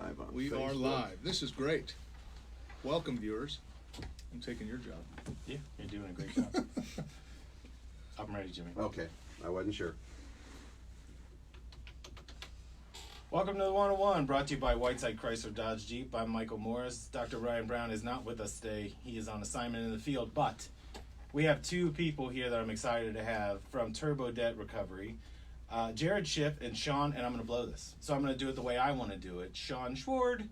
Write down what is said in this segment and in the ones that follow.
live on We Facebook. are live. This is great. Welcome, viewers. I'm taking your job. Yeah, you're doing a great job. I'm ready, Jimmy. Okay, I wasn't sure. Welcome to the 101, brought to you by Whiteside Chrysler Dodge Jeep. I'm Michael Morris. Dr. Ryan Brown is not with us today. He is on assignment in the field, but we have two people here that I'm excited to have from Turbo Debt Recovery. Jared Schiff and Sean, and I'm going to blow this. So I'm going to do it the way I want to do it. Sean Schward.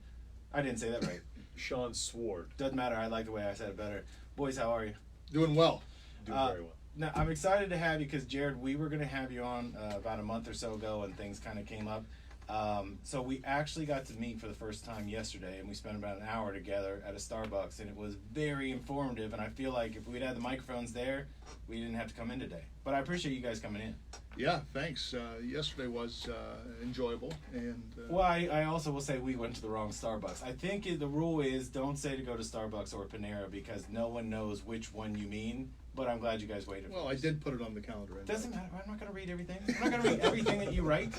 I didn't say that right. Sean Sword. Doesn't matter. I like the way I said it better. Boys, how are you? Doing well. Doing very well. Now, I'm excited to have you because, Jared, we were going to have you on about a month or so ago and things kind of came up. So we actually got to meet for the first time yesterday, and we spent about an hour together at a Starbucks, and it was very informative, and I feel like if we'd had the microphones there, we didn't have to come in today. But I appreciate you guys coming in. Yeah, thanks. Yesterday was enjoyable. And Well, I also will say we went to the wrong Starbucks. I think the rule is don't say to go to Starbucks or Panera because no one knows which one you mean, but I'm glad you guys waited. well, I did put it on the calendar. Doesn't matter. I'm not going to read everything. I'm not going to read everything that you write.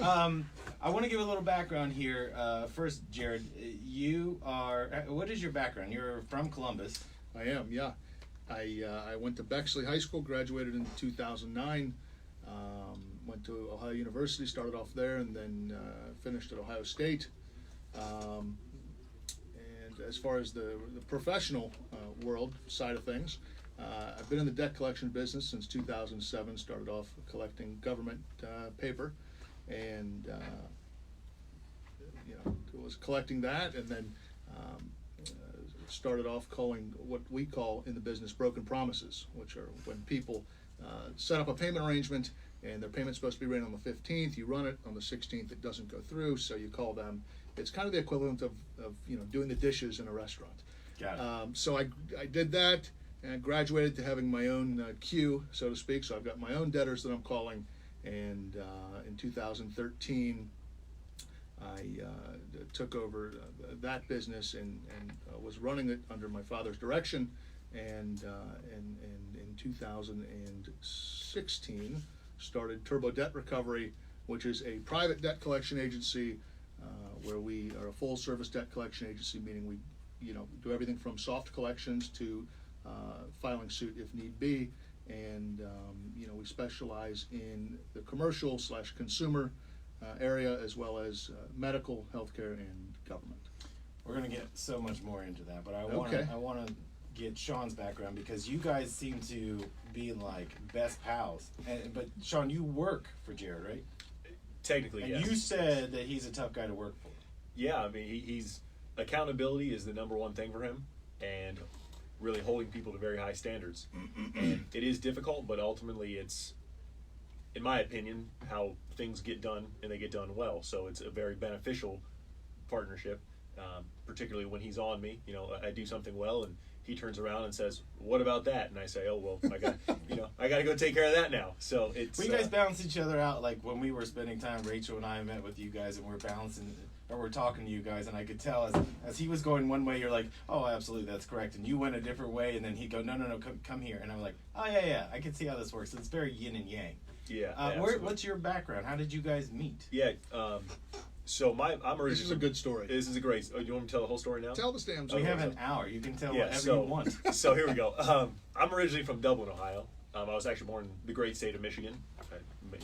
I want to give a little background here. First, Jared, you are. What is your background? You're from Columbus. I am, yeah. I went to Bexley High School, graduated in 2009. Went to Ohio University, started off there, and then finished at Ohio State. And as far as the professional world side of things, I've been in the debt collection business since 2007. Started off collecting government paper, and was collecting that, and then started off calling what we call in the business broken promises, which are when people set up a payment arrangement and their payment's supposed to be ready on the 15th. You run it on the 16th, it doesn't go through, so you call them. It's kind of the equivalent of doing the dishes in a restaurant. Got it. So I did that and graduated to having my own queue, so to speak. So I've got my own debtors that I'm calling, and in 2013 I took over that business and was running it under my father's direction, and in 2016 started Turbo Debt Recovery, which is a private debt collection agency where we are a full service debt collection agency, meaning we do everything from soft collections to filing suit if need be, and we specialize in the commercial / consumer area as well as medical, healthcare, and government. We're gonna get so much more into that, but I Okay. want to get Sean's background because you guys seem to be like best pals. But Sean, you work for Jared, right? Technically, And yes. you said that he's a tough guy to work for. Yeah, I mean, he's accountability is the number one thing for him, and really holding people to very high standards. And it is difficult, but ultimately it's, in my opinion, how things get done, and they get done well. So it's a very beneficial partnership, particularly when he's on me. I do something well, and he turns around and says, "What about that?" And I say, "Oh well, I got to go take care of that now." So it's We guys balance each other out. Like when we were spending time, Rachel and I met with you guys, and we're talking to you guys, and I could tell as he was going one way, you're like, "Oh, absolutely, that's correct," and you went a different way, and then he'd go, "No, come here," and I'm like, "Oh yeah, I can see how this works." It's very yin and yang. yeah. Absolutely. What's your background? How did you guys meet? Yeah. So I'm originally. This is a good story. This is a great. Oh, you want me to tell the whole story now? Tell the damn We story. have an hour. You can tell Yeah, whatever so- you want. So here we go. I'm originally from Dublin, Ohio. I was actually born in the great state of Michigan. I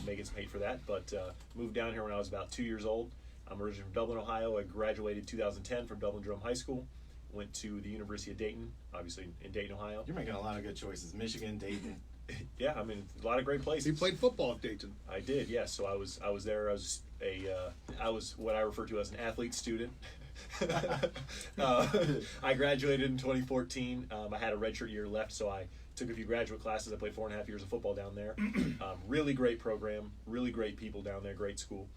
may get some hate for that, but moved down here when I was about 2 years old. I'm originally from Dublin, Ohio. I graduated 2010 from Dublin Jerome High School. Went to the University of Dayton, obviously in Dayton, Ohio. You're making a lot of good choices. Michigan, Dayton. Yeah, I mean a lot of great places. He played football at Dayton. I did, yes. So I was there. I was what I refer to as an athlete student. I graduated in 2014. I had a redshirt year left, so I took a few graduate classes. I played 4.5 years of football down there. Really great program, really great people down there, great school.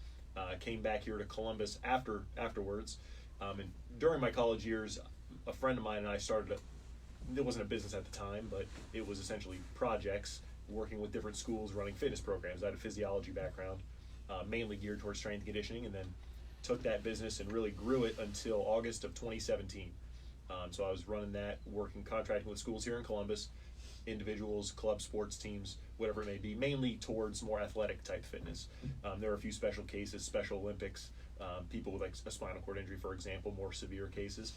Came back here to Columbus afterwards. And during my college years, a friend of mine and I started it wasn't a business at the time, but it was essentially projects, working with different schools, running fitness programs. I had a physiology background, mainly geared towards strength and conditioning, and then took that business and really grew it until August of 2017. So I was running that, contracting with schools here in Columbus, individuals, club sports teams, whatever it may be, mainly towards more athletic type fitness. There were a few special cases, Special Olympics, people with like a spinal cord injury, for example, more severe cases.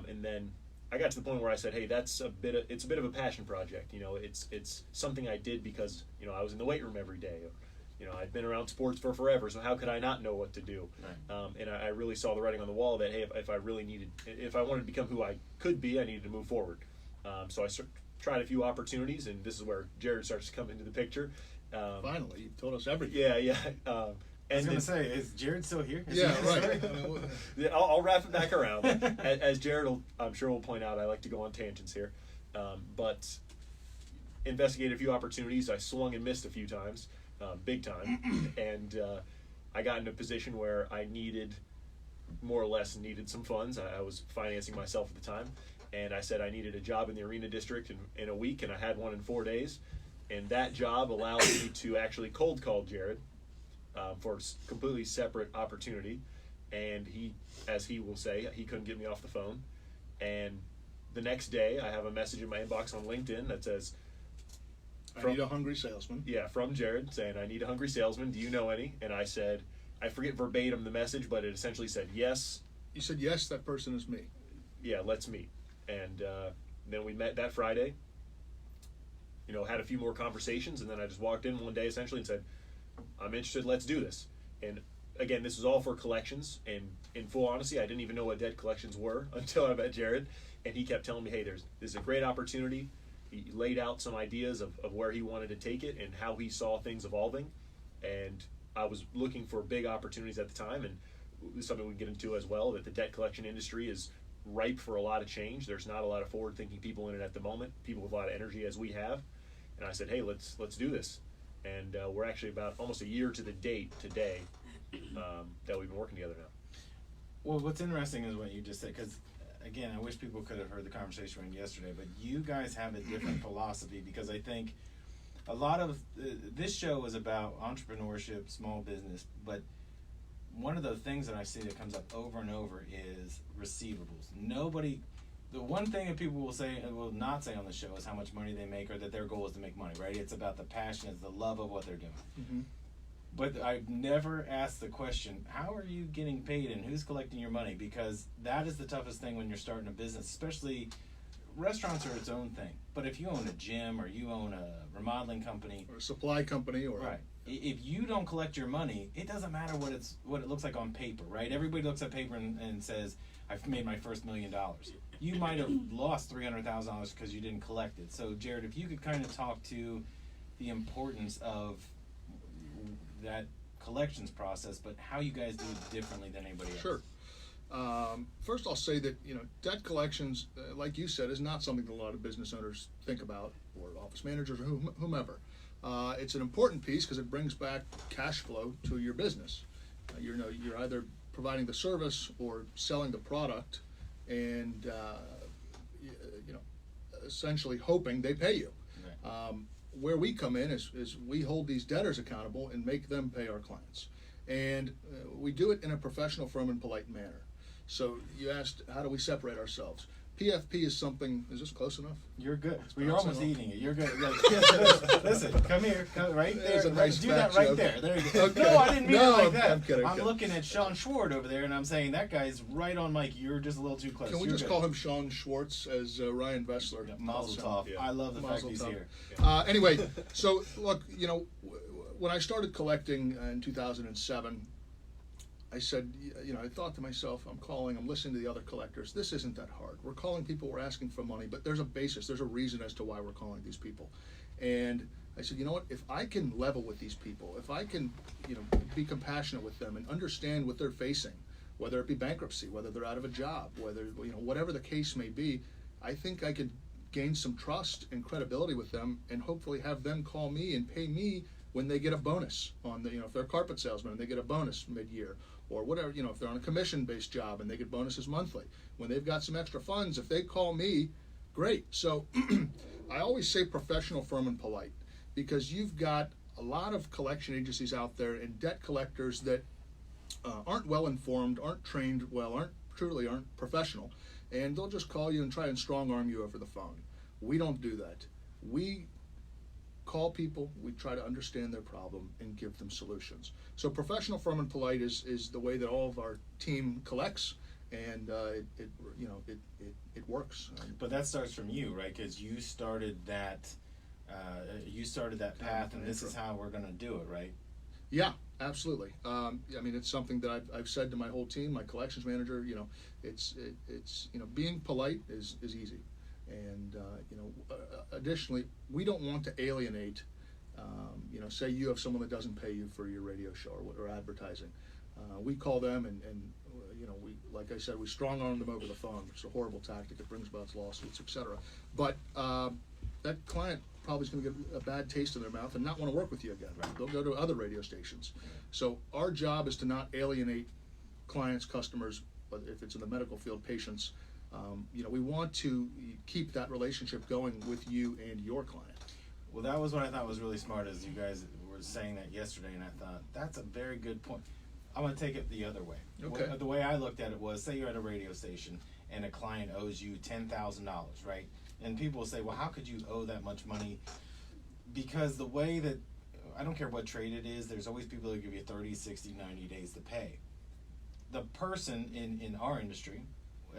And then I got to the point where I said, hey, it's a bit of a passion project. You know, it's something I did because, you know, I was in the weight room every day. You know, I'd been around sports for forever, so how could I not know what to do? Right. And I really saw the writing on the wall that, hey, if I wanted to become who I could be, I needed to move forward. So I tried a few opportunities, and this is where Jared starts to come into the picture. Finally, you told us everything. Yeah. I was going to say, is Jared still here? Yeah, right. Yeah, I'll wrap it back around. As Jared, I'm sure will point out, I like to go on tangents here. But investigated a few opportunities. I swung and missed a few times, big time. And I got in a position where I more or less needed some funds. I was financing myself at the time. And I said I needed a job in the arena district in a week, and I had one in 4 days. And that job allowed me to actually cold call Jared. For a completely separate opportunity, and he, as he will say, he couldn't get me off the phone. And the next day, I have a message in my inbox on LinkedIn that says, I need a hungry salesman. Yeah, from Jared, saying, I need a hungry salesman. Do you know any? And I said, I forget verbatim the message, but it essentially said, yes. You said, yes, that person is me. Yeah, let's meet. And then we met that Friday, you know, had a few more conversations, and then I just walked in one day essentially and said, I'm interested, let's do this. And again, this is all for collections, and in full honesty, I didn't even know what debt collections were until I met Jared, and he kept telling me, hey, this is a great opportunity. He laid out some ideas of where he wanted to take it and how he saw things evolving, and I was looking for big opportunities at the time, and this is something we can get into as well, that the debt collection industry is ripe for a lot of change. There's not a lot of forward-thinking people in it at the moment, people with a lot of energy as we have, and I said, hey, let's do this. And we're actually about almost a year to the date today that we've been working together now. Well, what's interesting is what you just said, because, again, I wish people could have heard the conversation from yesterday, but you guys have a different philosophy, because I think a lot of this show is about entrepreneurship, small business, but one of the things that I see that comes up over and over is receivables. The one thing that people will not say on the show is how much money they make, or that their goal is to make money, right? It's about the passion, it's the love of what they're doing. Mm-hmm. But I've never asked the question, how are you getting paid and who's collecting your money? Because that is the toughest thing when you're starting a business, especially restaurants are its own thing. But if you own a gym or you own a remodeling company. Or a supply company. Right. If you don't collect your money, it doesn't matter what it looks like on paper, right? Everybody looks at paper and says, I've made my first $1 million. You might have lost $300,000 because you didn't collect it. So, Jared, if you could kind of talk to the importance of that collections process, but how you guys do it differently than anybody else. Sure. First, I'll say that debt collections, like you said, is not something that a lot of business owners think about, or office managers, or whomever. It's an important piece because it brings back cash flow to your business. You're either providing the service or selling the product, and essentially hoping they pay you. Right. Where we come in is we hold these debtors accountable and make them pay our clients, and we do it in a professional, firm, and polite manner. So you asked, how do we separate ourselves? PFP is something. Is this close enough? You're good. It's You're not almost so eating it. You're good. Listen, come here. Come right there. There's a nice do fat that right joke. there. There you go. Okay. No, I didn't mean No, it like that. I'm kidding. I'm looking at Sean Schwartz over there, and I'm saying that guy's right on Mike. You're just a little too close. Can we You're just good. call him Sean Schwartz as Ryan Vessler? Yeah, Mazel tov. Yeah. I love the fact Mazel he's tov. here. Anyway, so look, when I started collecting in 2007, I said, I thought to myself, I'm listening to the other collectors. This isn't that hard. We're calling people, we're asking for money, but there's a basis, there's a reason as to why we're calling these people. And I said, you know what, if I can level with these people, if I can, be compassionate with them and understand what they're facing, whether it be bankruptcy, whether they're out of a job, whether, whatever the case may be, I think I could gain some trust and credibility with them and hopefully have them call me and pay me when they get a bonus on if they're a carpet salesman and they get a bonus mid-year, or whatever, if they're on a commission-based job and they get bonuses monthly. When they've got some extra funds, if they call me, great. So I always say professional, firm, and polite, because you've got a lot of collection agencies out there and debt collectors that aren't well informed, aren't trained well, aren't professional, and they'll just call you and try and strong arm you over the phone. We don't do that. We call people, we try to understand their problem and give them solutions. So professional, firm, and polite is the way that all of our team collects, and it works. But that starts from you, right? Because you started that path, and this is how we're going to do it, right? Yeah, absolutely. I mean, it's something that I've said to my whole team, my collections manager. It's being polite is easy, and additionally, we don't want to alienate. Say you have someone that doesn't pay you for your radio show or advertising. We call them and we, like I said, we strong arm them over the phone, which is a horrible tactic. It brings about lawsuits, etc. But that client probably is going to get a bad taste in their mouth and not want to work with you again. Right. They'll go to other radio stations. So our job is to not alienate clients, customers, but if it's in the medical field, patients. We want to keep that relationship going with you and your client. Well, that was what I thought was really smart, as you guys were saying that yesterday, and I thought, that's a very good point. I'm going to take it the other way. Okay. The way I looked at it was, say you're at a radio station and a client owes you $10,000, right? And people will say, well, how could you owe that much money? Because the way that, I don't care what trade it is, there's always people that give you 30, 60, 90 days to pay. The person in our industry,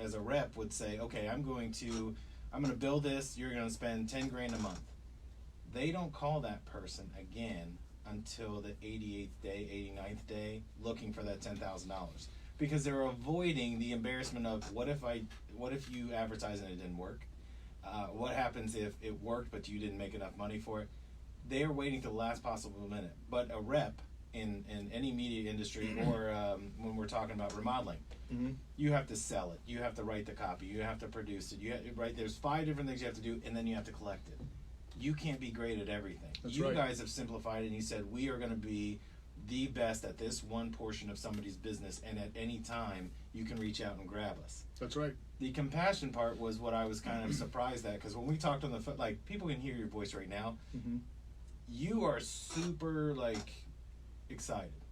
as a rep, would say, okay, I'm going to bill this, you're going to spend 10 grand a month. They don't call that person again until the 88th day, 89th day, looking for that $10,000, because they're avoiding the embarrassment of what if you advertise and it didn't work? What happens if it worked but you didn't make enough money for it? They're waiting to the last possible minute. But a rep in any media industry or when we're talking about remodeling, you have to sell it, you have to write the copy, you have to produce it, there's 5 different things you have to do, and then you have to collect it. You can't be great at everything. That's you right. guys have simplified it, and you said we are going to be the best at this one portion of somebody's business, and at any time you can reach out and grab us. That's right. The compassion part was what I was kind of surprised at, because when we talked on the phone, like, people can hear your voice right now. You are super excited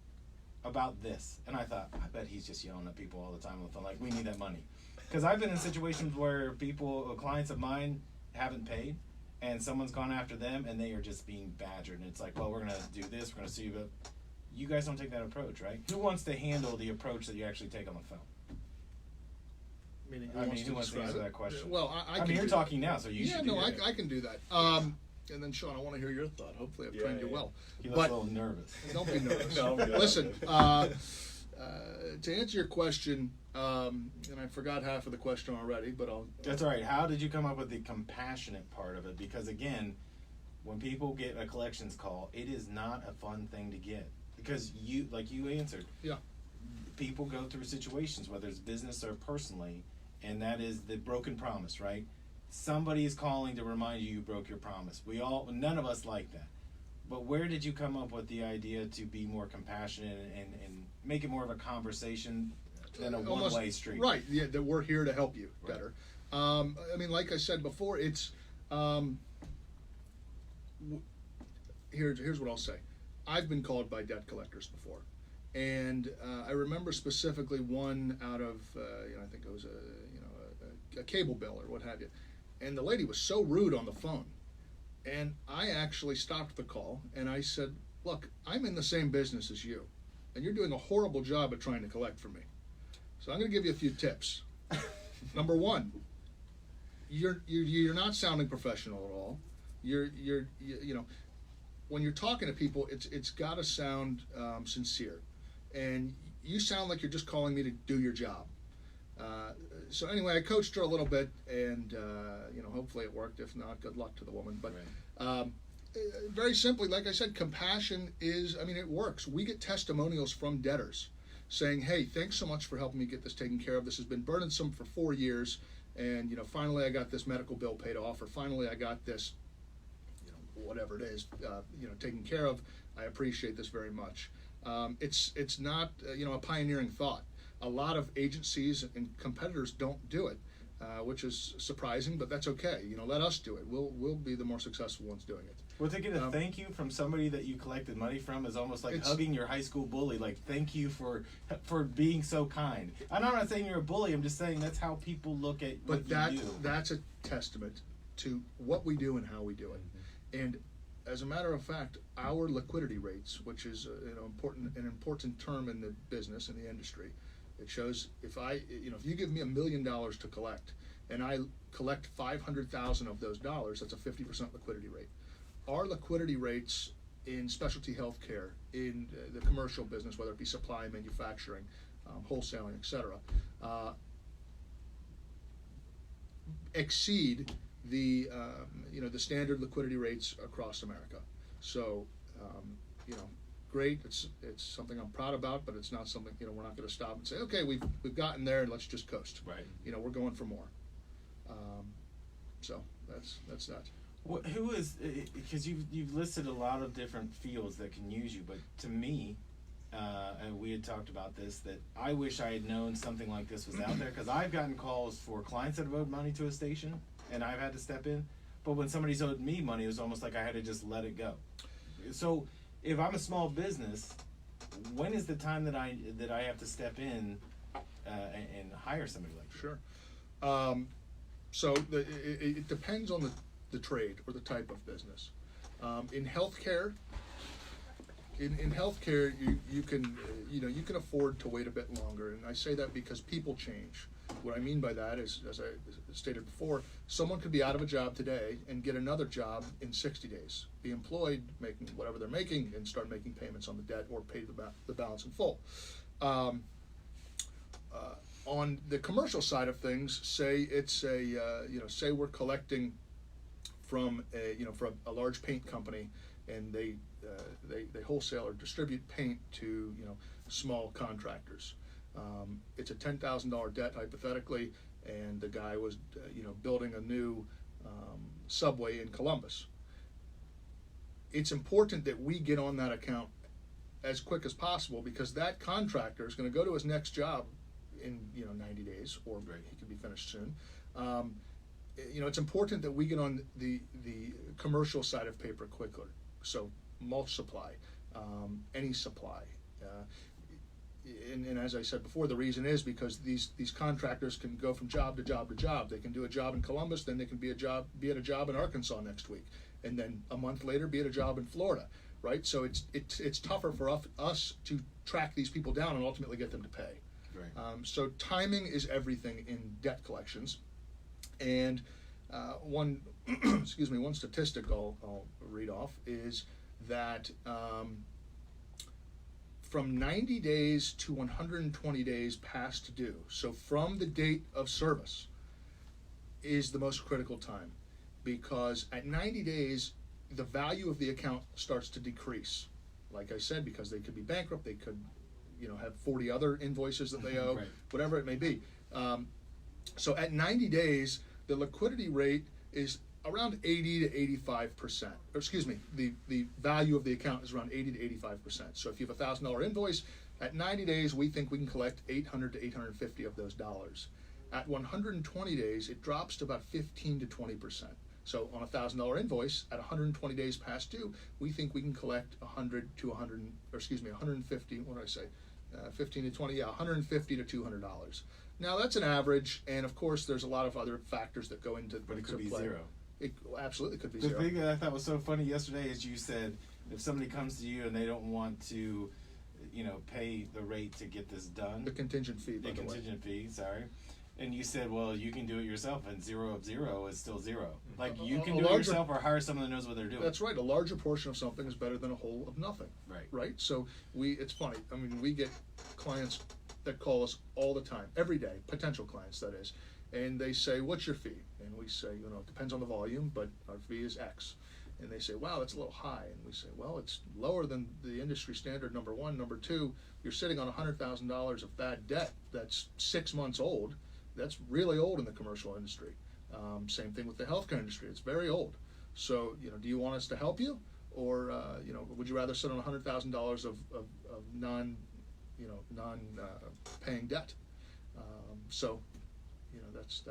about this, and I thought, I bet he's just yelling at people all the time on the phone, like, we need that money. Because I've been in situations where clients of mine haven't paid, and someone's gone after them, and they are just being badgered, and it's like, well, we're going to do this, we're going to sue you, but you guys don't take that approach, right? Who wants to handle the approach that you actually take on the phone? Meaning, Who wants to answer that question? Well, I mean, you're talking now, so you should do that. I can do that. And then, Sean, I want to hear your thought. Hopefully I've trained you well. He looks a little nervous. Don't be nervous. No, I'm good. Listen, to answer your question, and I forgot half of the question already, but That's all right. How did you come up with the compassionate part of it? Because, again, when people get a collections call, it is not a fun thing to get. Because you answered. Yeah. People go through situations, whether it's business or personally, and that is the broken promise, right? Somebody is calling to remind you broke your promise. None of us like that. But where did you come up with the idea to be more compassionate and make it more of a conversation than a one-way street? Right. Yeah, that we're here to help you better. I mean, like I said before, it's here's what I'll say. I've been called by debt collectors before, and I remember specifically one out of I think it was a cable bill or what have you, and the lady was so rude on the phone, and I actually stopped the call and I said, "Look, I'm in the same business as you, and you're doing a horrible job at trying to collect from me. So I'm going to give you a few tips. Number one, you're not sounding professional at all. When you're talking to people, it's got to sound sincere, and you sound like you're just calling me to do your job." So anyway, I coached her a little bit, and hopefully it worked. If not, good luck to the woman. But very simply, like I said, compassion it works. We get testimonials from debtors saying, "Hey, thanks so much for helping me get this taken care of. This has been burdensome for 4 years, and finally I got this medical bill paid off, or finally I got this, whatever it is, taken care of. I appreciate this very much." It's not a pioneering thought. A lot of agencies and competitors don't do it, which is surprising, but that's okay. Let us do it. We'll be the more successful ones doing it. Well, to get a thank you from somebody that you collected money from is almost like hugging your high school bully. Like, thank you for being so kind. And I'm not saying you're a bully. I'm just saying that's how people look at what you do. That's a testament to what we do and how we do it. And as a matter of fact, our liquidity rates, which is an important term in the business, in the industry, it shows if you give me $1 million to collect, and I collect 500,000 of those dollars, that's a 50% liquidity rate. Our liquidity rates in specialty healthcare, in the commercial business, whether it be supply, manufacturing, wholesaling, etc., exceed the the standard liquidity rates across America. So great. It's something I'm proud about, but it's not something we're not going to stop and say, okay, we've gotten there and let's just coast. Right. We're going for more. So that's that. Who is, because you've listed a lot of different fields that can use you, but to me, and we had talked about this, that I wish I had known something like this was out there, because I've gotten calls for clients that have owed money to a station, and I've had to step in, but when somebody's owed me money, it was almost like I had to just let it go. So if I'm a small business, when is the time that I have to step in and hire somebody like that? Sure. So it depends on the trade or the type of business. In healthcare, in healthcare, you can afford to wait a bit longer, and I say that because people change. What I mean by that is, as I stated before, someone could be out of a job today and get another job in 60 days, be employed, making whatever they're making, and start making payments on the debt or pay the balance in full. On the commercial side of things, say it's say we're collecting from a large paint company, and they wholesale or distribute paint to small contractors. It's a $10,000 debt hypothetically, and the guy was building a new subway in Columbus. It's important that we get on that account as quick as possible, because that contractor is going to go to his next job in 90 days, or he could be finished soon. It's important that we get on the commercial side of paper quicker. So mulch supply, any supply, and as I said before, the reason is because these contractors can go from job to job to job. They can do a job in Columbus, then they can be at a job in Arkansas next week, and then a month later be at a job in Florida, right? So it's tougher for us to track these people down and ultimately get them to pay. Right. So timing is everything in debt collections, and one one statistic I'll read off is that from 90 days to 120 days past due, so from the date of service, is the most critical time, because at 90 days the value of the account starts to decrease. Like I said, because they could be bankrupt, they could have 40 other invoices that they owe, Right. whatever it may be. So at 90 days, the liquidity rate is around 80 to 85%. Or excuse me, the value of the account is around 80 to 85%. So if you have a $1,000 invoice, at 90 days, we think we can collect 800 to 850 of those dollars. At 120 days, it drops to about 15 to 20%. So on a $1,000 invoice, at 120 days past due, we think we can collect 150. What did I say? 15 to 20. Yeah, 150 to $200. Now that's an average, and of course, there's a lot of other factors that go into. But it could be play. zero. It absolutely could be The zero. thing that I thought was so funny yesterday is you said if somebody comes to you and they don't want to, pay the rate to get this done, The contingent fee, by the the way. contingent fee, sorry. And you said, well, you can do it yourself, and 0 of 0 is still 0. Like, you can A do it larger- yourself or hire someone that knows what they're doing. That's right. A larger portion of something is better than a whole of nothing. Right. Right. So it's funny. I mean, we get clients that call us all the time, every day, potential clients that is, and they say, "What's your fee?" And we say, it depends on the volume, but our fee is X. And they say, "Wow, that's a little high." And we say, "Well, it's lower than the industry standard. Number one, number two, you're sitting on $100,000 of bad debt that's 6 months old. That's really old in the commercial industry. Same thing with the healthcare industry. It's very old. So, do you want us to help you, or would you rather sit on $100,000 of non paying debt?" So, that's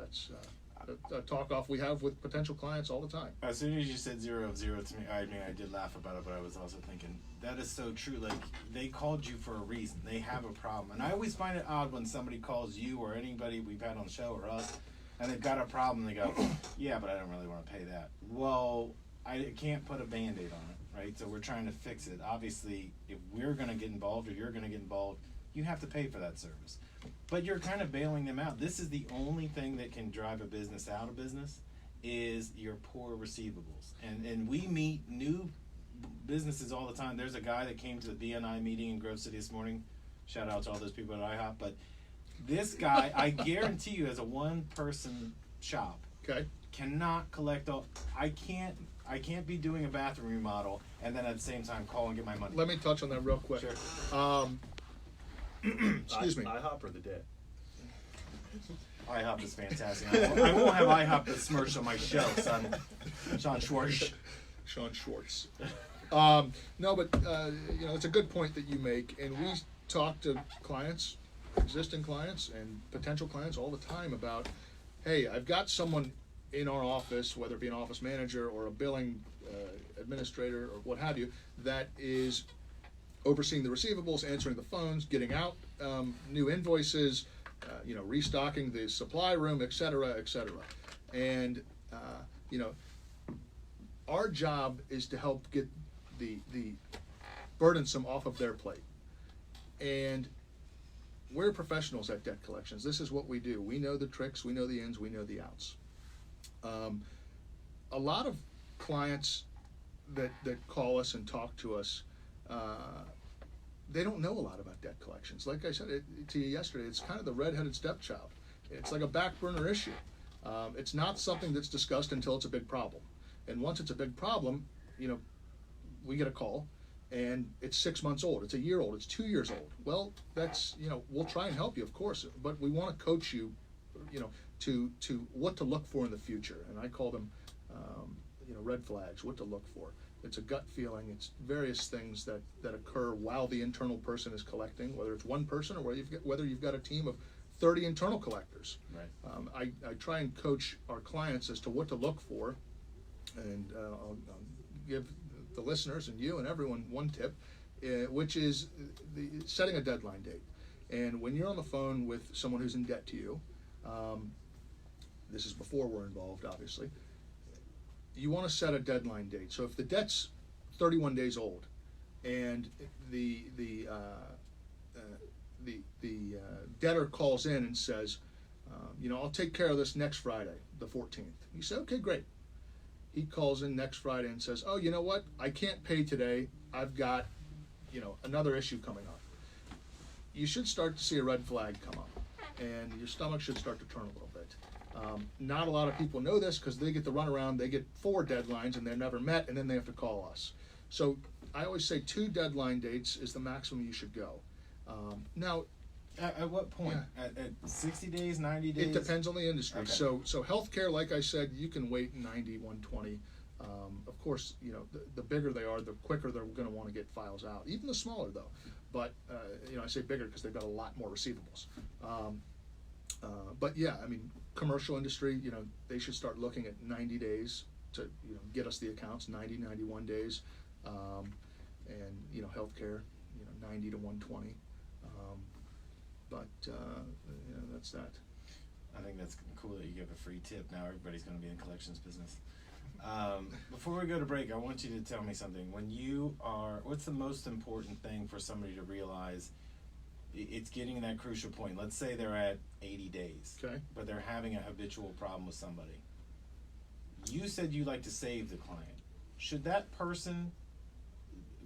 a talk off we have with potential clients all the time. As soon as you said 0 of 0 to me, I did laugh about it, but I was also thinking, that is so true. Like, they called you for a reason. They have a problem. And I always find it odd when somebody calls you or anybody we've had on the show or us, and they've got a problem, and they go, "Yeah, but I don't really want to pay that." Well, I can't put a Band-Aid on it, right? So we're trying to fix it. Obviously, if we're going to get involved or you're going to get involved, you have to pay for that service. But you're kind of bailing them out. This is the only thing that can drive a business out of business is your poor receivables. And we meet new businesses all the time. There's a guy that came to the BNI meeting in Grove City this morning. Shout out to all those people at IHOP. But this guy, I guarantee you, as a one-person shop, Okay. cannot collect all. I can't be doing a bathroom remodel and then at the same time call and get my money. Let me touch on that real quick. Sure. Excuse me. IHOP or the debt? IHOP is fantastic. I won't have IHOP besmirched on my show, son. Sean Schwartz. Sean Schwartz. No, but it's a good point that you make, and we talk to clients, existing clients, and potential clients all the time about, hey, I've got someone in our office, whether it be an office manager or a billing administrator or what have you, that is overseeing the receivables, answering the phones, getting out new invoices, restocking the supply room, et cetera, et cetera. And, our job is to help get the burdensome off of their plate. And we're professionals at debt collections. This is what we do. We know the tricks, we know the ins, we know the outs. A lot of clients that call us and talk to us, they don't know a lot about debt collections. Like I said to you yesterday, it's kind of the redheaded stepchild. It's like a back burner issue. It's not something that's discussed until it's a big problem. And once it's a big problem, we get a call, and it's 6 months old, it's a year old, it's 2 years old. Well, that's, we'll try and help you, of course, but we want to coach you, to what to look for in the future. And I call them, red flags, what to look for. It's a gut feeling. It's various things that occur while the internal person is collecting, whether it's one person or whether you've got a team of 30 internal collectors. Right. I try and coach our clients as to what to look for, and I'll give the listeners and you and everyone one tip, which is setting a deadline date. And when you're on the phone with someone who's in debt to you, this is before we're involved, obviously, you want to set a deadline date. So if the debt's 31 days old, and the debtor calls in and says, I'll take care of this next Friday, the 14th. You say, okay, great. He calls in next Friday and says, oh, you know what? I can't pay today. I've got, another issue coming up. You should start to see a red flag come up, and your stomach should start to turn a little bit. Not a lot of people know this because they get the runaround. They get 4 deadlines and they're never met, and then they have to call us. So I always say 2 deadline dates is the maximum you should go. Now, at what point? Yeah. At 60 days, 90 days? it depends on the industry. Okay. So healthcare, like I said, you can wait 90, 120. Of course, the bigger they are, the quicker they're going to want to get files out. Even the smaller, though. But I say bigger because they've got a lot more receivables. But yeah, commercial industry, they should start looking at 90 days to get us the accounts, 90, 91 days, and healthcare, 90 to 120. But that's that. I think that's cool that you give a free tip. Now everybody's going to be in collections business. Before we go to break, I want you to tell me something. What's the most important thing for somebody to realize? It's getting that crucial point. Let's say they're at 80 days, Okay. but they're having a habitual problem with somebody. You said you like to save the client. Should that person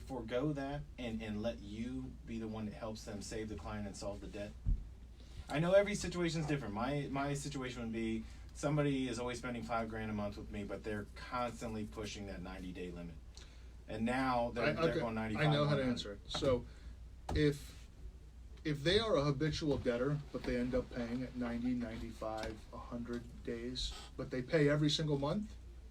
forego that and let you be the one that helps them save the client and solve the debt? I know every situation is different. My situation would be somebody is always spending $5,000 a month with me, but they're constantly pushing that 90-day limit. And now they're going 95. I know how to answer it. So if they are a habitual debtor, but they end up paying at 90, 95, 100 days, but they pay every single month,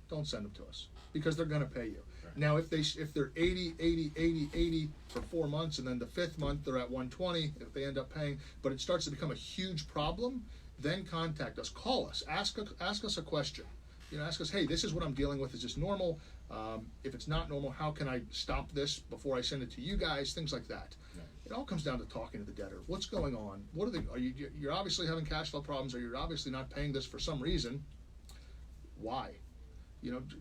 don't send them to us because they're going to pay you. Right. Now, if they're 80 for 4 months, and then the 5th month they're at 120, if they end up paying, but it starts to become a huge problem, then contact us, call us, ask us a question. Ask us, hey, this is what I'm dealing with. Is this normal? If it's not normal, how can I stop this before I send it to you guys? Things like that. Yeah. It all comes down to talking to the debtor. What's going on? You're obviously having cash flow problems, or you're obviously not paying this for some reason. Why?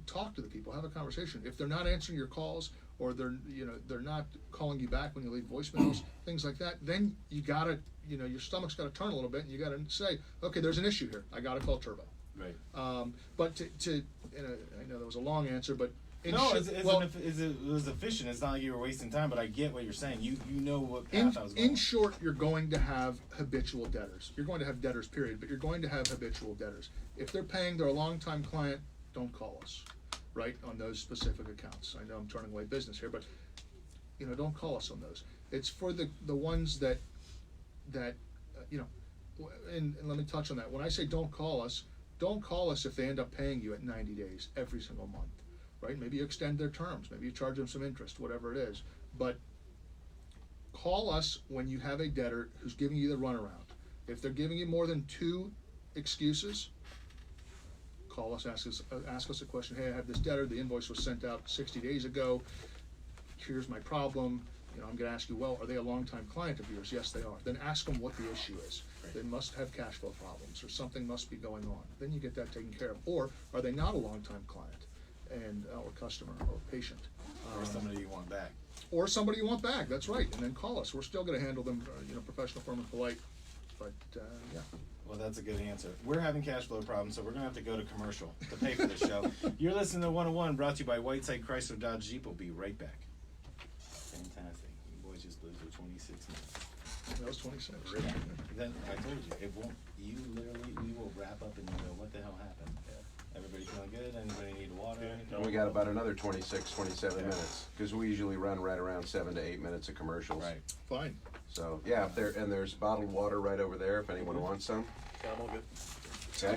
talk to the people, have a conversation. If they're not answering your calls, or they're not calling you back when you leave voicemails, things like that, then you gotta, your stomach's gotta turn a little bit, and you gotta say, okay, there's an issue here. I gotta call Turbo. Right. But I know that was a long answer, but it was efficient. It's not like you were wasting time, but I get what you're saying. You know what path I was going. In short, you're going to have habitual debtors. You're going to have debtors, period, but you're going to have habitual debtors. If they're paying, they're a long-time client, don't call us, right, on those specific accounts. I know I'm turning away business here, but, don't call us on those. It's for the ones that and let me touch on that. When I say don't call us if they end up paying you at 90 days every single month. Right? Maybe you extend their terms. Maybe you charge them some interest, whatever it is. But call us when you have a debtor who's giving you the runaround. If they're giving you more than 2 excuses, call us, ask us a question. Hey, I have this debtor. The invoice was sent out 60 days ago. Here's my problem. I'm going to ask you, well, are they a longtime client of yours? Yes, they are. Then ask them what the issue is. Right. They must have cash flow problems, or something must be going on. Then you get that taken care of. Or are they not a longtime client? Or customer or patient, or somebody you want back, That's right. And then call us. We're still going to handle them, professional, firm, and polite. But yeah. Well, that's a good answer. We're having cash flow problems, so we're going to have to go to commercial to pay for the show. You're listening to 101, brought to you by Whiteside Chrysler Dodge Jeep. We'll be right back. Fantastic. You boys just lived for 26 minutes. That was 26. Then I told you, it won't. We will wrap up and you go, what the hell happened? Everybody feeling good? Anybody need water? And we got about another 26, 27 minutes, because we usually run right around 7 to 8 minutes of commercials. Right. Fine. So yeah, there's bottled water right over there if anyone wants some. Yeah, I'm all good. Okay.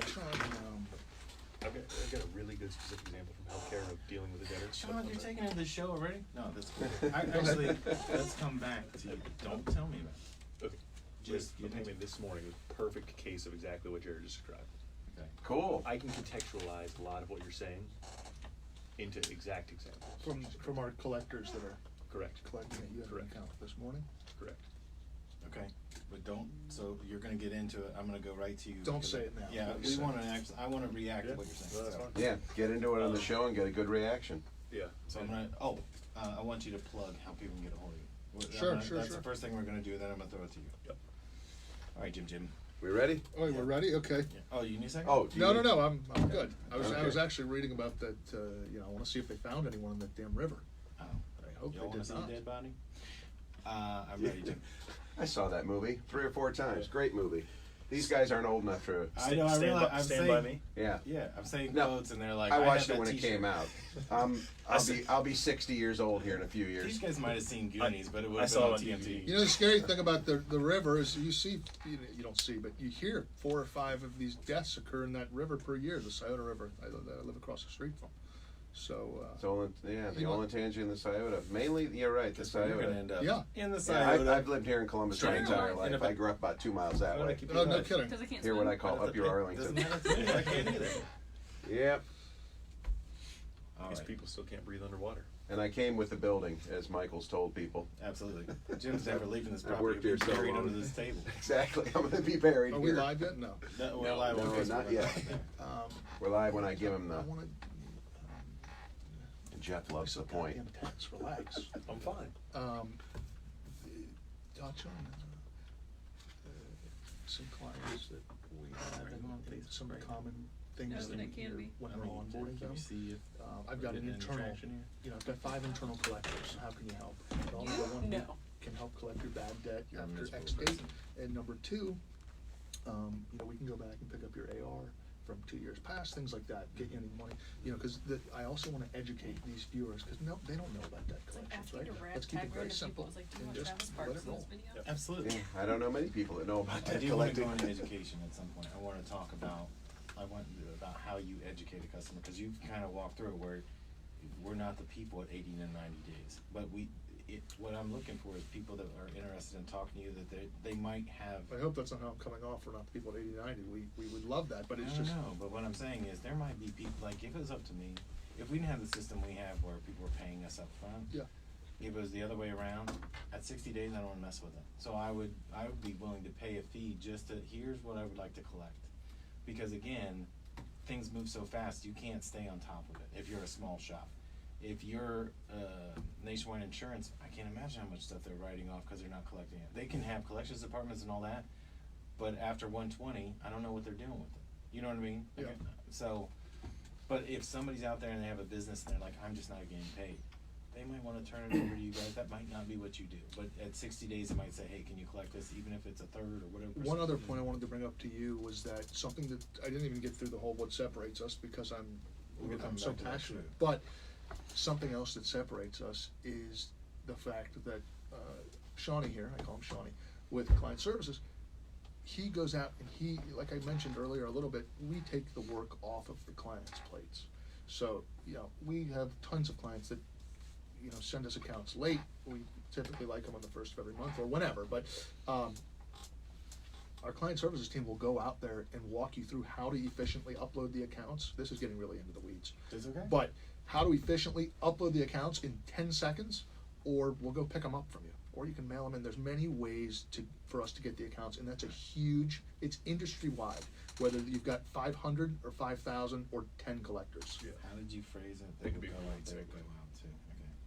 I've got a really good specific example from healthcare of dealing with a debtor. Sean, you're taking it to the show already? No, that's cool. Actually, let's come back to you. Don't tell me about it. Okay. Just you told me this morning was a perfect case of exactly what Jared just described. Okay. Cool. I can contextualize a lot of what you're saying into exact examples. From our collectors that are correct collecting it. You had an account this morning. Correct. Okay, but don't. So you're going to get into it. I'm going to go right to you. Don't say it now. Yeah, we want to. I want to react to what you're saying. That's fine. Yeah, get into it on the show and get a good reaction. Yeah. So I'm going to. I want you to plug how people can get a hold of you. Sure. That's the first thing we're going to do. Then I'm going to throw it to you. Yep. All right, Jim. We ready? Oh, we're ready. Okay. Yeah. Oh, you need a second? Oh, No. I'm good. I was Okay. actually reading about that. I want to see if they found anyone in that damn river. Oh. I hope You they want to did see not. a dead body? I'm ready, Jim. I saw that movie 3 or 4 times. Great movie. These guys aren't old enough to. I know. I realize. I'm stand saying, by me. Yeah. Yeah, I'm saying No, quotes, and they're like. I watched have it when that it t-shirt. came out. I'll be 60 years old here in a few years. These guys might have seen Goonies, but it would I have saw been it on on TNT. The scary thing about the river is you see, you don't see, but you hear 4 or 5 of these deaths occur in that river per year, the Scioto River I live across the street from. So, the Olentangy and the Scioto. Mainly, you're right, the You're going to Scioto. end up Yeah. in the Yeah, Scioto. I've lived here in Columbus my entire life. I grew up about 2 miles that way. oh, no kidding. Because I can't Here, swim. what I call up your Doesn't Arlington. matter to me. I can't either. Yep. All These right. people still can't breathe underwater. And I came with the building, as Michael's told people. Absolutely. Jim's never leaving this I've property. worked here He'll be so buried long. under this table. Exactly. I'm going to be buried Are here. we live yet? No. No, we're live on no, Facebook. not We're yet. live there. We're live when I give him I the. want to. Jeff loves the point. Relax. I'm fine. Touch on some clients that we have and some common things No, that that we can hear be. when I we're mean, onboarding can them. you see if I've got we're an getting any internal, traction here? I've got 5 internal collectors. How can you help? And all You? number one, No. can help collect your bad debt I'm after this X poor date. person. And number 2, we can go back and pick up your AR from 2 years past, things like that, get you any money, because I also want to educate these viewers, because they don't know about debt It's like collections, asking right? to Let's keep it tag very random simple. people. It's like, do you and want just Travis let Parks it in roll. this video? Yep. Absolutely. Yeah, I don't know many people that know about I that do want to collecting. go into education at some point. I want to talk about about how you educate a customer, because you've kind of walked through it where we're not the people at 80 and 90 days, but what I'm looking for is people that are interested in talking to you, that they might have. I hope that's not how I'm coming off. We're not the people at 80, 90. We would love that, but I it's don't just. know, but what I'm saying is there might be people, like if it was up to me, if we didn't have the system we have where people are paying us up front, Yeah. if it was the other way around, at 60 days I don't want to mess with it. So I would be willing to pay a fee just to, here's what I would like to collect. Because again, things move so fast, you can't stay on top of it if you're a small shop. If you're Nationwide Insurance, I can't imagine how much stuff they're writing off because they're not collecting it. They can have collections departments and all that, but after 120, I don't know what they're doing with it. You know what I mean? Yeah. So, but if somebody's out there and they have a business and they're like, I'm just not getting paid, they might want to turn it over to you guys. That might not be what you do, but at 60 days, they might say, hey, can you collect this, even if it's a third or whatever. One other point I wanted to bring up to you was that something that I didn't even get through the whole what separates us because We'll get I'm back so to that, passionate. too. But something else that separates us is the fact that Shawnee here, I call him Shawnee, with client services, he goes out and he, like I mentioned earlier a little bit, we take the work off of the client's plates. So, we have tons of clients that, send us accounts late. We typically like them on the first of every month or whenever, but our client services team will go out there and walk you through how to efficiently upload the accounts. This is getting really into the weeds. It's okay. But how to efficiently upload the accounts in 10 seconds, or we'll go pick them up from you. Or you can mail them in. There's many ways for us to get the accounts, and that's it's industry-wide, whether you've got 500 or 5,000 or 10 collectors. Yeah. How did you phrase it? They can be Go great out there, too. go out too. Okay.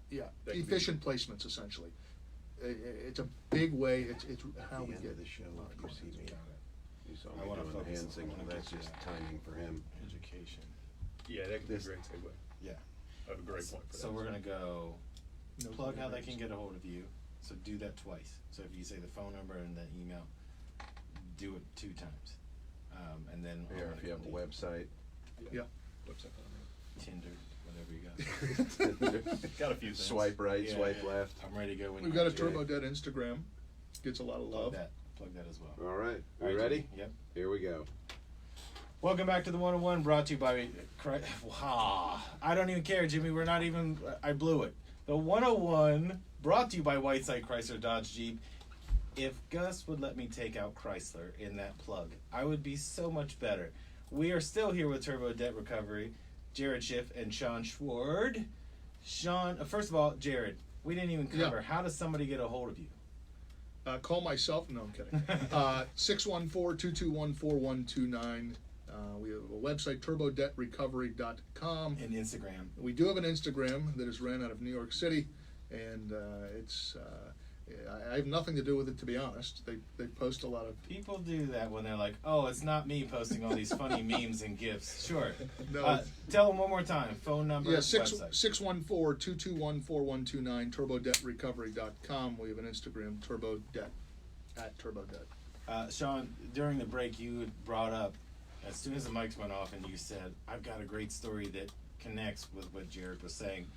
Yeah, That can be- efficient placements, essentially. It's a big way, it's how At we the end get of the show, if you see me, you saw I me wanna doing the focus hand on- signal, I wanna that's get just you. timing for him. Education. Yeah, that could be a This- great segue. Yeah. I have a great point for that. So we're gonna go No plug how they names. can get a hold of you. So do that twice. So if you say the phone number and the email, do it 2 times. And then Or if you have a website. Yeah. Website on Tinder, whatever you got. Got a few things. Swipe right, Yeah, swipe yeah. left. I'm ready to go when We've you got a are, Jay. Turbo Dead Instagram, gets a lot of love. Plug that as well. All right, All we right, ready? Jimmy. Yep. Here we go. Welcome back to the 101, brought to you by. I don't even care, Jimmy. We're not even. I blew it. The 101, brought to you by Whiteside Chrysler Dodge Jeep. If Gus would let me take out Chrysler in that plug, I would be so much better. We are still here with Turbo Debt Recovery, Jared Schiff and Sean Schward. Sean, first of all, Jared, we didn't even cover. Yeah. How does somebody get a hold of you? Call myself. No, I'm kidding. 614-221-4129. We have a website, turbodebtrecovery.com. And Instagram. We do have an Instagram that is ran out of New York City, and I have nothing to do with it, to be honest. They post a lot of. People do that when they're like, oh, it's not me posting all these funny memes and gifs. Sure. No. Tell them one more time. Phone number, Yeah, website. 614-221-4129, turbodebtrecovery.com. We have an Instagram, turbodebt, @turbodebt. Sean, during the break, you had brought up, as soon as the mics went off, and you said, I've got a great story that connects with what Jared was saying.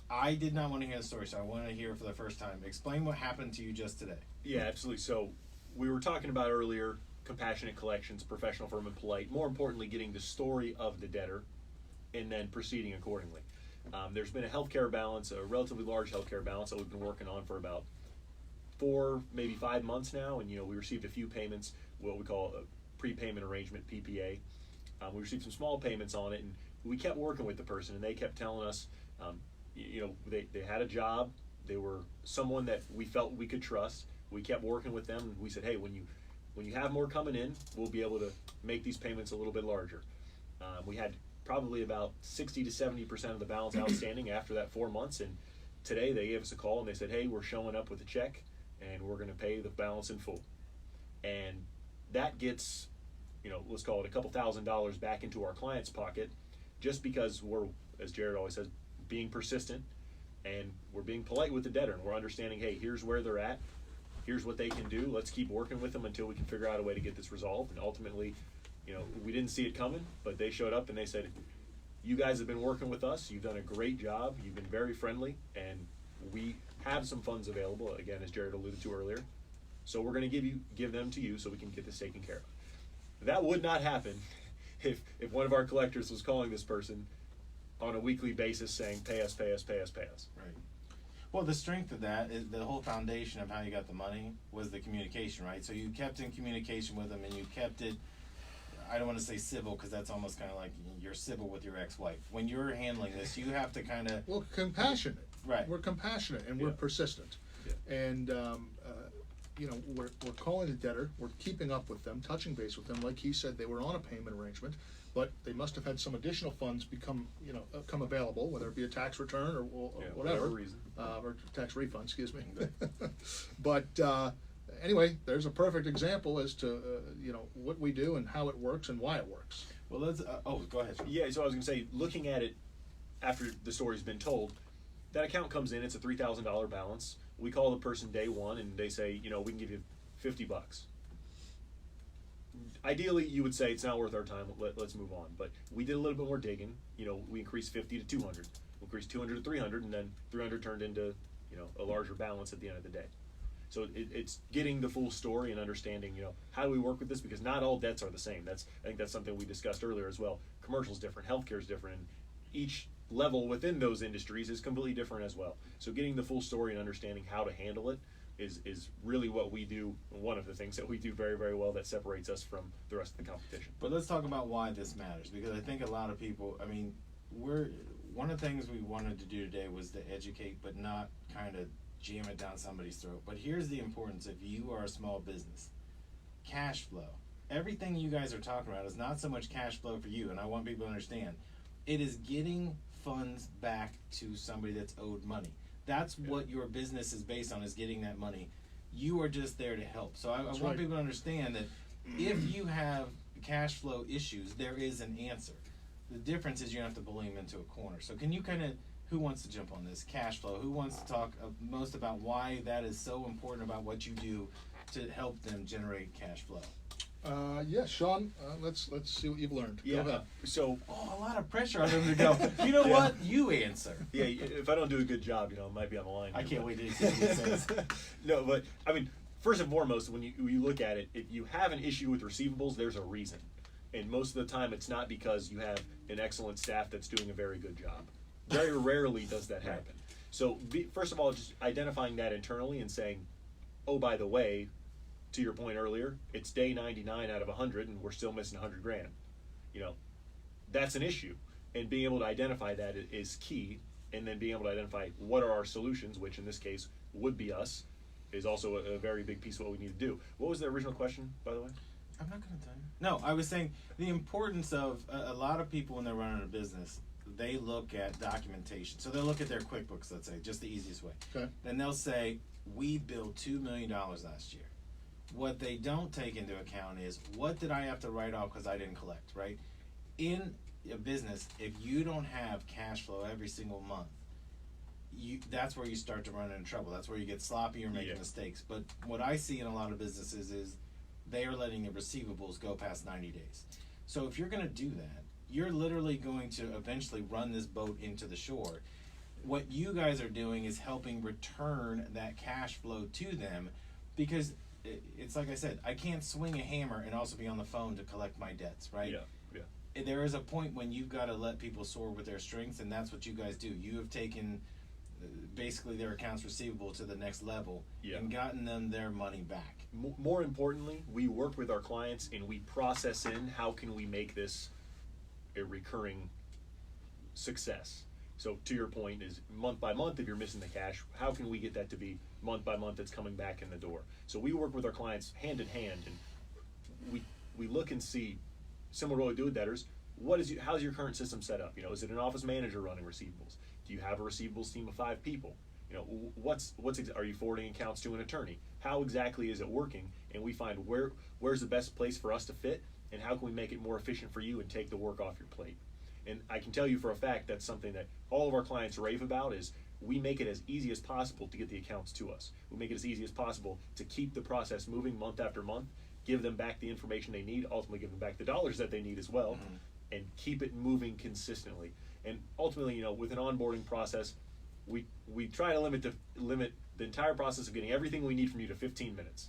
I did not want to hear the story, so I want to hear it for the first time. Explain what happened to you just today. Yeah, absolutely. So we were talking about earlier compassionate collections, professional, firm, and polite. More importantly, getting the story of the debtor and then proceeding accordingly. There's been a healthcare balance, a relatively large healthcare balance that we've been working on for about 4, maybe 5 months now, and we received a few payments, what we call a prepayment arrangement, PPA. We received some small payments on it, and we kept working with the person, and they kept telling us, they had a job, they were someone that we felt we could trust. We kept working with them, and we said, hey, when you have more coming in, we'll be able to make these payments a little bit larger. We had probably about 60 to 70% of the balance outstanding after that 4 months, and today they gave us a call and they said, hey, we're showing up with a check and we're going to pay the balance in full. And that gets, let's call it a couple $1,000s back into our client's pocket, just because we're, as Jared always says, being persistent, and we're being polite with the debtor, and we're understanding, hey, here's where they're at, here's what they can do, let's keep working with them until we can figure out a way to get this resolved. And ultimately, we didn't see it coming, but they showed up and they said, you guys have been working with us, you've done a great job, you've been very friendly, and we have some funds available, again, as Jared alluded to earlier, so we're going to give them to you so we can get this taken care of. That would not happen if one of our collectors was calling this person on a weekly basis saying, pay us, pay us, pay us, pay us. Right. Well, the strength of that is the whole foundation of how you got the money was the communication, right? So you kept in communication with them, and you kept it, I don't want to say civil, because that's almost kind of like you're civil with your ex-wife. When you're handling this, you have to kind of... Well, compassionate. Right. We're compassionate and we're Yeah. persistent. Yeah. And we're calling the debtor, we're keeping up with them, touching base with them. Like he said, they were on a payment arrangement, but they must have had some additional funds come available, whether it be a tax return or whatever reason. or tax refund, excuse me. But anyway, there's a perfect example as to what we do and how it works and why it works. Well, let's. Go ahead, Sean. Yeah, so I was going to say, looking at it after the story's been told, that account comes in, it's a $3,000 balance. We call the person day one and they say, we can give you $50. Ideally, you would say it's not worth our time, let's move on. But we did a little bit more digging. We increased 50 to 200. We increased 200 to 300, and then 300 turned into, a larger balance at the end of the day. So it's getting the full story and understanding, how do we work with this? Because not all debts are the same. I think that's something we discussed earlier as well. Commercial's different, healthcare's different, and each level within those industries is completely different as well. So getting the full story and understanding how to handle it is really what we do, one of the things that we do very, very well that separates us from the rest of the competition. But let's talk about why this matters, because I think a lot of people, one of the things we wanted to do today was to educate, but not kind of jam it down somebody's throat. But here's the importance: if you are a small business, cash flow. Everything you guys are talking about is not so much cash flow for you, and I want people to understand. It is getting funds back to somebody that's owed money. That's what your business is based on, is getting that money. You are just there to help. So I want right. people to understand that if you have cash flow issues, there is an answer. The difference is you have to bully them into a corner. So can you who wants to jump on this? Cash flow. Who wants to talk most about why that is so important about what you do to help them generate cash flow? Sean, let's see what you've learned. Yeah. Go ahead. So a lot of pressure on them to go, you know what? You answer. yeah, if I don't do a good job, it might be on the line. I can't wait to see what he says. No, but first and foremost, when you look at it, if you have an issue with receivables, there's a reason. And most of the time, it's not because you have an excellent staff that's doing a very good job. Very rarely does that happen. So first of all, just identifying that internally and saying, oh, by the way, to your point earlier, it's day 99 out of 100 and we're still missing $100,000. That's an issue. And being able to identify that is key. And then being able to identify what are our solutions, which in this case would be us, is also a very big piece of what we need to do. What was the original question, by the way? I'm not going to tell you. No, I was saying the importance of a lot of people when they're running a business, they look at documentation. So they'll look at their QuickBooks, let's say, just the easiest way. Okay. Then they'll say, we billed $2 million last year. What they don't take into account is, what did I have to write off because I didn't collect, right? In a business, if you don't have cash flow every single month, that's where you start to run into trouble. That's where you get sloppy or making mistakes. But what I see in a lot of businesses is they are letting the receivables go past 90 days. So if you're going to do that, you're literally going to eventually run this boat into the shore. What you guys are doing is helping return that cash flow to them, because it's like I said, I can't swing a hammer and also be on the phone to collect my debts, right? Yeah. There is a point when you've got to let people soar with their strengths, and that's what you guys do. You have taken basically their accounts receivable to the next level and gotten them their money back. More importantly, we work with our clients and we process in how can we make this a recurring success. So to your point is, month by month, if you're missing the cash, how can we get that to be month by month that's coming back in the door? So we work with our clients hand in hand, and we look and see, similar to what we do with debtors, how's your current system set up? Is it an office manager running receivables? Do you have a receivables team of 5 people? Are you forwarding accounts to an attorney? How exactly is it working? And we find where's the best place for us to fit, and how can we make it more efficient for you and take the work off your plate? And I can tell you for a fact that's something that all of our clients rave about, is we make it as easy as possible to get the accounts to us. We make it as easy as possible to keep the process moving month after month, give them back the information they need, ultimately give them back the dollars that they need as well, and keep it moving consistently. And ultimately, with an onboarding process, we try to limit the entire process of getting everything we need from you to 15 minutes.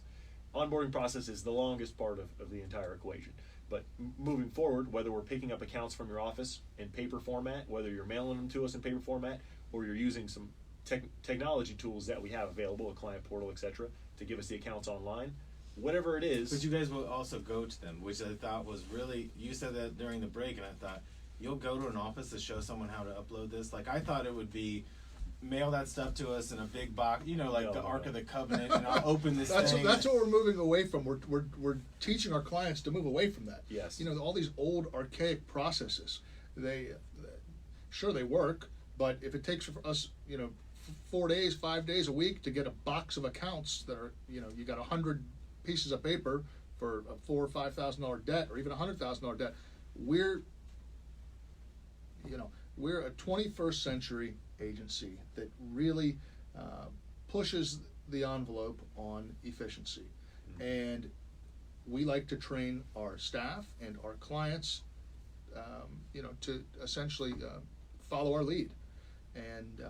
Onboarding process is the longest part of the entire equation. But moving forward, whether we're picking up accounts from your office in paper format, whether you're mailing them to us in paper format, or you're using some technology tools that we have available, a client portal, etc., to give us the accounts online, whatever it is. But you guys will also go to them, which I thought was really, you said that during the break, and I thought, you'll go to an office to show someone how to upload this? Like, I thought it would be mail that stuff to us in a big box, you know, like No, the no, Ark no. of the Covenant, and I'll open this That's thing. what we're moving away from. We're teaching our clients to move away from that. Yes. You know, all these old archaic processes. Sure they work, but if it takes for us, you know, 4 days, 5 days a week to get a box of accounts that are, you know, you got 100 pieces of paper for a $4,000 or $5,000 debt, or even a $100,000 debt, we're a 21st century agency that really pushes the envelope on efficiency, and we like to train our staff and our clients, you know, to essentially follow our lead. And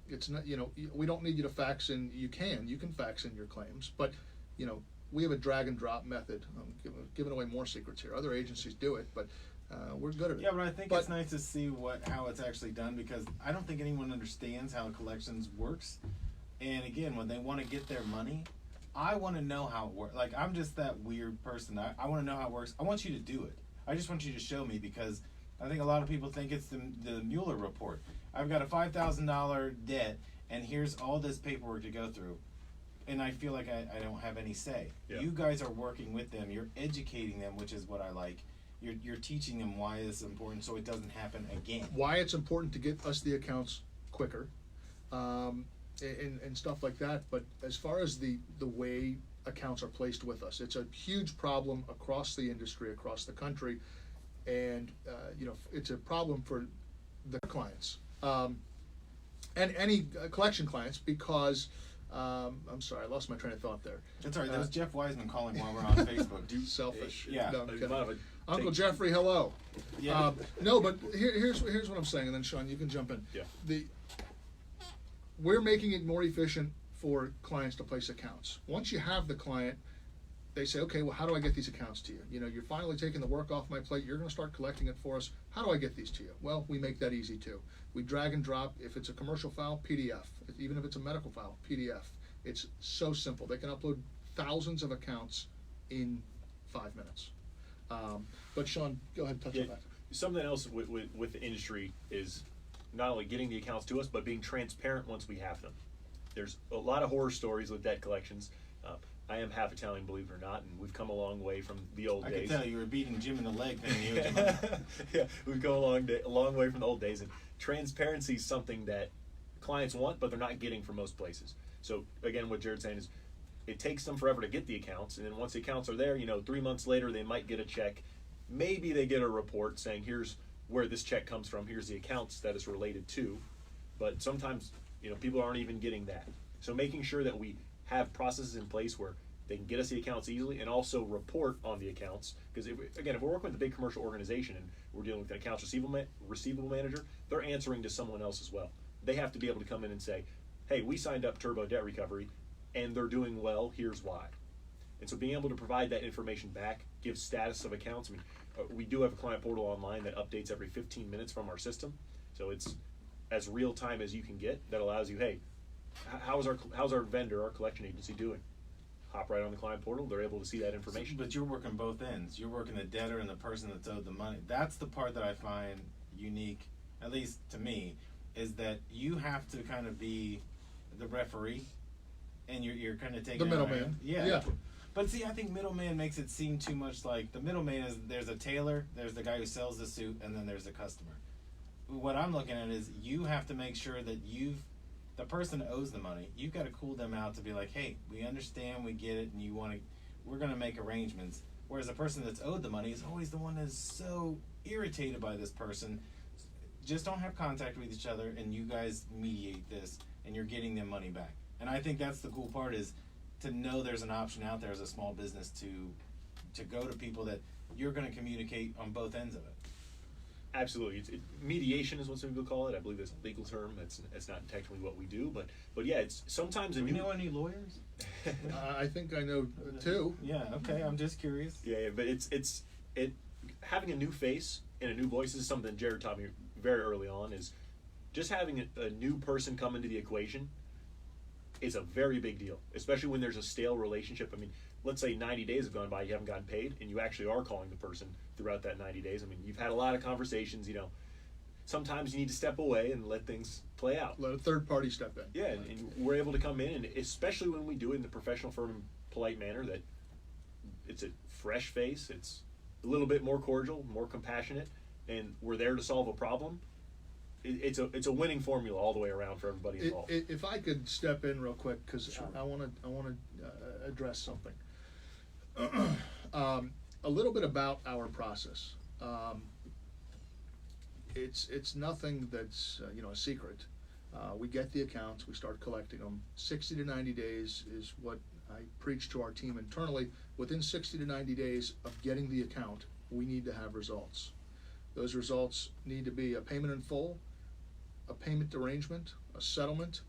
it's not, you know, we don't need you to fax in. You can fax in your claims, but you know, we have a drag and drop method. I'm giving away more secrets here. Other agencies do it, but we're good at it. Yeah, but I think it's nice to see how it's actually done, because I don't think anyone understands how collections works. And again, when they want to get their money, I want to know how it works. Like, I'm just that weird person. I want to know how it works. I want you to do it. I just want you to show me, because I think a lot of people think it's the Mueller report. I've got a $5,000 debt, and here's all this paperwork to go through. And I feel like I don't have any say. Yeah. You guys are working with them. You're educating them, which is what I like. You're teaching them why this is important, so it doesn't happen again. Why it's important to get us the accounts quicker, and stuff like that. But as far as the way accounts are placed with us, it's a huge problem across the industry, across the country, and you know, it's a problem for the clients, and any collection clients, because I'm sorry, I lost my train of thought there. That's all right. That was Jeff Wiseman calling while we're on Facebook. Selfish. Yeah. No, I'm kidding. Might have a Uncle take- Jeffrey, hello. Yeah. No, but here's what I'm saying, and then Sean, you can jump in. Yeah. We're making it more efficient for clients to place accounts. Once you have the client, they say, okay, well, how do I get these accounts to you? You know, you're finally taking the work off my plate. You're going to start collecting it for us. How do I get these to you? Well, we make that easy too. We drag and drop. If it's a commercial file, PDF. Even if it's a medical file, PDF. It's so simple. They can upload thousands of accounts in 5 minutes. But Sean, go ahead and touch on that. Something else with the industry is not only getting the accounts to us, but being transparent once we have them. There's a lot of horror stories with debt collections. I am half Italian, believe it or not, and we've come a long way from the old I days. could tell you were beating Jim in the leg paying you huge money. Yeah, we've come a long way from the old days, and transparency is something that clients want, but they're not getting from most places. So again, what Jared's saying is, it takes them forever to get the accounts, and then once the accounts are there, you know, 3 months later they might get a check. Maybe they get a report saying, here's where this check comes from, here's the accounts that it's related to. But sometimes, you know, people aren't even getting that. So making sure that we have processes in place where they can get us the accounts easily, and also report on the accounts. Because again, if we're working with a big commercial organization and we're dealing with an accounts receivable manager, they're answering to someone else as well. They have to be able to come in and say, hey, we signed up Turbo Debt Recovery and they're doing well, here's why. And so being able to provide that information back, give status of accounts. I mean, we do have a client portal online that updates every 15 minutes from our system. So it's as real time as you can get. That allows you, hey, how's our vendor, our collection agency doing? Hop right on the client portal, they're able to see that information. But you're working both ends. You're working the debtor and the person that's owed the money. That's the part that I find unique, at least to me, is that you have to kind of be the referee, and you're kind of taking The it middleman. around. Yeah. Yeah. But see, I think middleman makes it seem too much like the middleman is there's a tailor, there's the guy who sells the suit, and then there's the customer. What I'm looking at is you have to make sure that the person that owes the money, you've got to cool them out to be like, hey, we understand, we get it, and we're going to make arrangements. Whereas the person that's owed the money is always the one that's so irritated by this person. Just don't have contact with each other, and you guys mediate this, and you're getting them money back. And I think that's the cool part, is to know there's an option out there as a small business to go to people that you're going to communicate on both ends of it. Absolutely, mediation is what some people call it. I believe that's a legal term. It's not technically what we do, but yeah, it's sometimes Do we know any lawyers? I think I know two. Yeah, okay, I'm just curious. Yeah, but it's having a new face and a new voice is something Jared taught me very early on. Is just having a new person come into the equation is a very big deal, especially when there's a stale relationship. I mean, let's say 90 days have gone by, you haven't gotten paid, and you actually are calling the person throughout that 90 days. I mean, you've had a lot of conversations, you know. sometimes you need to step away and let things play out. Let a third party step in. Yeah, and we're able to come in, and especially when we do it in the professional, firm, polite manner, that it's a fresh face, it's a little bit more cordial, more compassionate, and we're there to solve a problem. It's a winning formula all the way around for everybody involved. If I could step in real quick, because Sure. I want to address something. A little bit about our process. It's nothing that's a secret. We get the accounts, we start collecting them. 60 to 90 days is what I preach to our team internally. Within 60 to 90 days of getting the account, we need to have results. Those results need to be a payment in full, a payment arrangement, a settlement,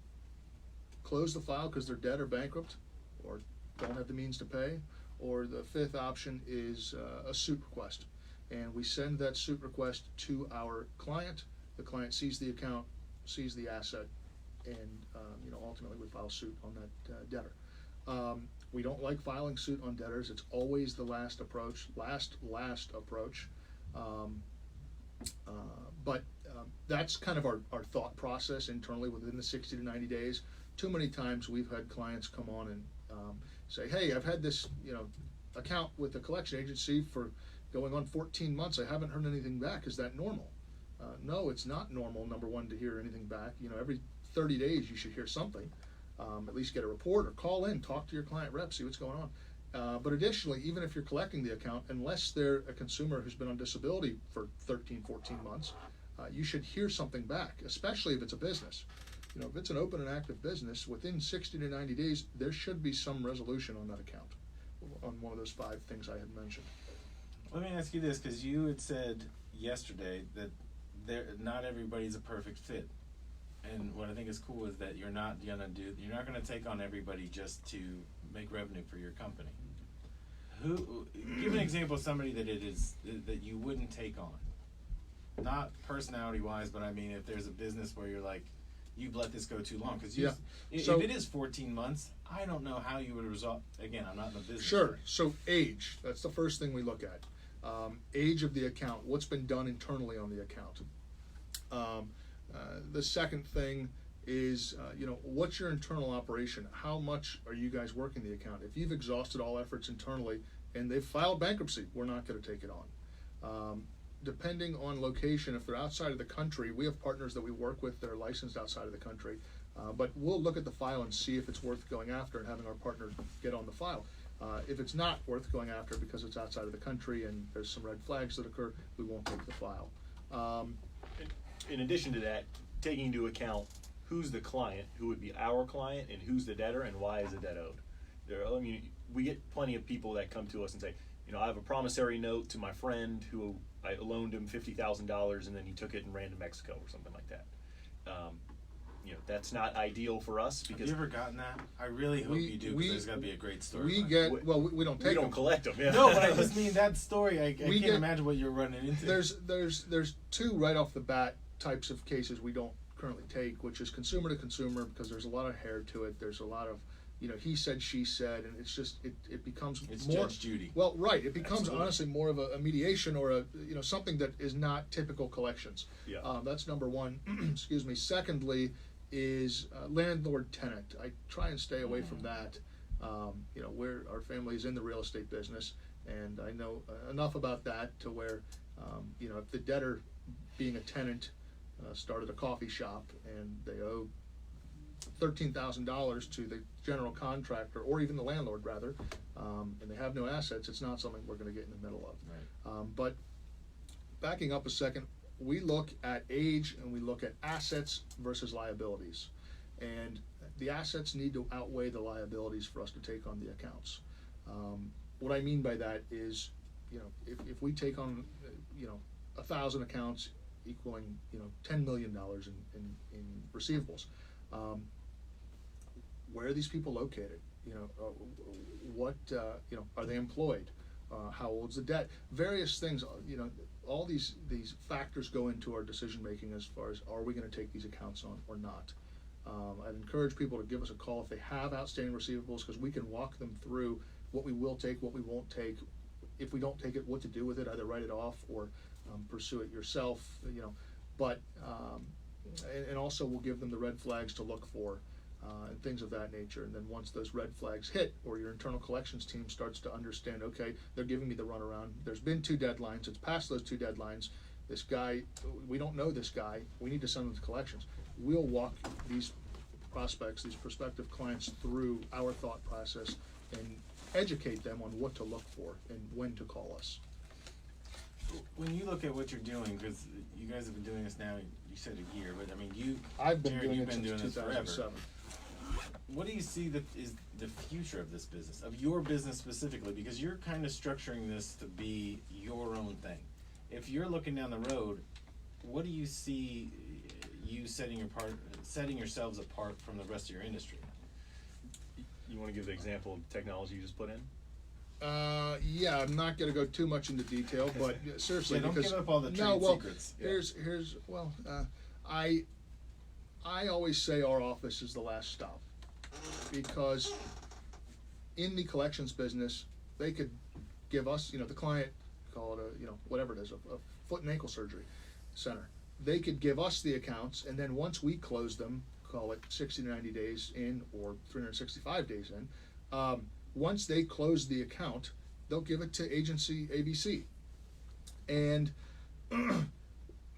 close the file because they're dead or bankrupt or don't have the means to pay, or the fifth option is a suit request. And we send that suit request to our client. The client sees the account, sees the asset, and ultimately we file suit on that debtor. We don't like filing suit on debtors. It's always the last approach, last approach. But that's kind of our thought process internally within the 60 to 90 days. Too many times we've had clients come on and say, hey, I've had this account with the collection agency for going on 14 months. I haven't heard anything back. Is that normal? No, it's not normal, number one, to hear anything back. Every 30 days you should hear something. At least get a report or call in, talk to your client rep, see what's going on. But additionally, even if you're collecting the account, unless they're a consumer who's been on disability for 13, 14 months, you should hear something back, especially if it's a business. If it's an open and active business, within 60 to 90 days, there should be some resolution on that account, on one of those 5 things I had mentioned. Let me ask you this, because you had said yesterday that not everybody's a perfect fit. And what I think is cool is that you're not gonna take on everybody just to make revenue for your company. Give an example of somebody that you wouldn't take on. Not personality wise, but I mean if there's a business where you're like, you've let this go too long. Because if it is 14 months, I don't know how you would resolve. Again, I'm not in the business. Sure. So age, that's the first thing we look at. Age of the account, what's been done internally on the account. The second thing is, what's your internal operation? How much are you guys working the account? If you've exhausted all efforts internally and they've filed bankruptcy, we're not going to take it on. Depending on location, if they're outside of the country, we have partners that we work with that are licensed outside of the country. But we'll look at the file and see if it's worth going after and having our partner get on the file. If it's not worth going after because it's outside of the country and there's some red flags that occur, we won't take the file. In addition to that, taking into account who's the client, who would be our client, and who's the debtor, and why is the debt owed. We get plenty of people that come to us and say, I have a promissory note to my friend who I loaned him $50,000 and then he took it and ran to Mexico or something like that. That's not ideal for us because. Have you ever gotten that? I really hope you do, because there's got to be a great story. We don't take we don't them. collect them. Yeah. No, but I just mean that story. I can't imagine what you're running into. There's 2 right off the bat types of cases we don't currently take, which is consumer to consumer, because there's a lot of hair to it. There's a lot of he said, she said, and it's just it becomes it's more Judge Judy. Well, right, it becomes Absolutely. honestly more of a mediation or a something that is not typical collections. Yeah. That's number one. Excuse me. Secondly is landlord tenant. I try and stay away from that. Our family is in the real estate business, and I know enough about that to where if the debtor, being a tenant, started a coffee shop and they owe $13,000 to the general contractor, or even the landlord rather, and they have no assets, it's not something we're going to get in the middle of. Right. But backing up a second, we look at age and we look at assets versus liabilities, and the assets need to outweigh the liabilities for us to take on the accounts. What I mean by that is, if we take on 1,000 accounts equaling $10 million in receivables, where are these people located? What are they employed? How old's the debt? Various things. All these factors go into our decision making as far as, are we going to take these accounts on or not. I'd encourage people to give us a call if they have outstanding receivables, because we can walk them through what we will take, what we won't take. If we don't take it, what to do with it, either write it off or pursue it yourself. but and also we'll give them the red flags to look for. And things of that nature. And then once those red flags hit, or your internal collections team starts to understand, okay, they're giving me the runaround. There's been 2 deadlines. It's past those 2 deadlines. This guy, we don't know this guy. We need to send him to collections. We'll walk these prospects, these prospective clients through our thought process and educate them on what to look for and when to call us. When you look at what you're doing, because you guys have been doing this now, you said a year, but I mean, I've been Jared, doing you've it been since doing this 2007. What do you see that is the future of this business, of your business specifically? Because you're kind of structuring this to be your own thing. If you're looking down the road, what do you see you setting yourselves apart from the rest of your industry? You want to give the example of technology you just put in? Yeah, I'm not going to go too much into detail, but seriously, Yeah, don't because give up all the trade secrets. Yeah. Here's I always say our office is the last stop, because in the collections business, they could give us, the client, call it whatever it is, a foot and ankle surgery center. They could give us the accounts, and then once we close them, call it 60 to 90 days in, or 365 days in, once they close the account, they'll give it to agency ABC. And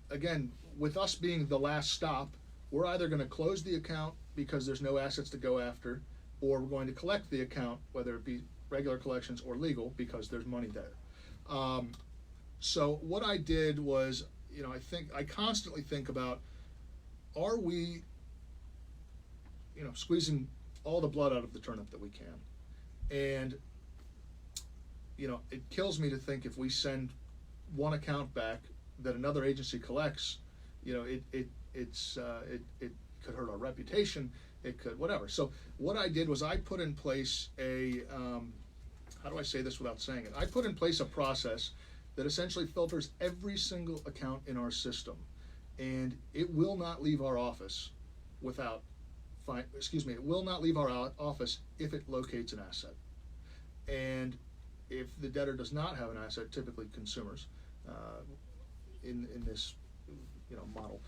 again, with us being the last stop, we're either going to close the account because there's no assets to go after, or we're going to collect the account, whether it be regular collections or legal, because there's money there. So what I did was, I constantly think about, are we, squeezing all the blood out of the turnip that we can? And, it kills me to think if we send one account back that another agency collects, it could hurt our reputation. It could whatever. So what I did was I put in place how do I say this without saying it? I put in place a process that essentially filters every single account in our system, and it will not leave our office it will not leave our office if it locates an asset. And if the debtor does not have an asset, typically consumers, in this model,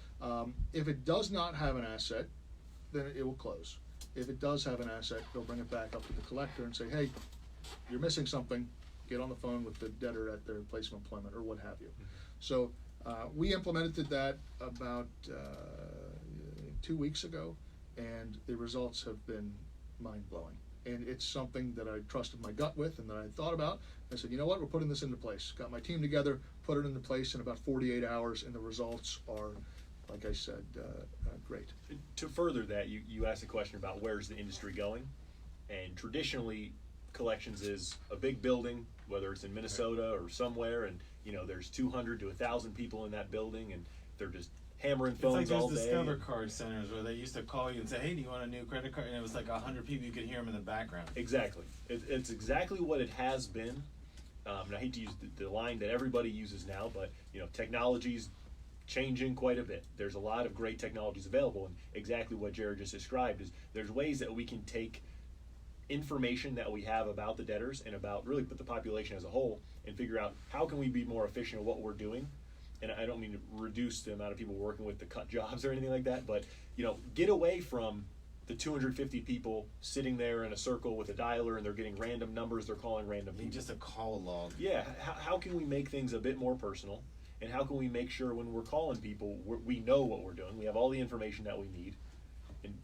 if it does not have an asset, then it will close. If it does have an asset, they'll bring it back up to the collector and say, hey, you're missing something. Get on the phone with the debtor at their place of employment or what have you. So we implemented that about 2 weeks ago, and the results have been mind-blowing. And it's something that I trusted my gut with and that I thought about. I said, you know what, we're putting this into place. Got my team together, put it into place in about 48 hours, and the results are, like I said, great. To further that, you asked a question about where's the industry going, and traditionally, collections is a big building, whether it's in Minnesota or somewhere, and there's 200 to 1,000 people in that building, and they're just hammering phones all day. It's like those Discover card centers where they used to call you and say, hey, do you want a new credit card? And it was like 100 people, you could hear them in the background. Exactly. It's exactly what it has been. And I hate to use the line that everybody uses now, but technology's changing quite a bit. There's a lot of great technologies available, and exactly what Jared just described is there's ways that we can take information that we have about the debtors and about really the population as a whole and figure out how can we be more efficient at what we're doing. And I don't mean to reduce the amount of people working with to cut jobs or anything like that, but get away from the 250 people sitting there in a circle with a dialer and they're getting random numbers, they're calling random people. Just a call log. Yeah, how can we make things a bit more personal, and how can we make sure when we're calling people we know what we're doing, we have all the information that we need,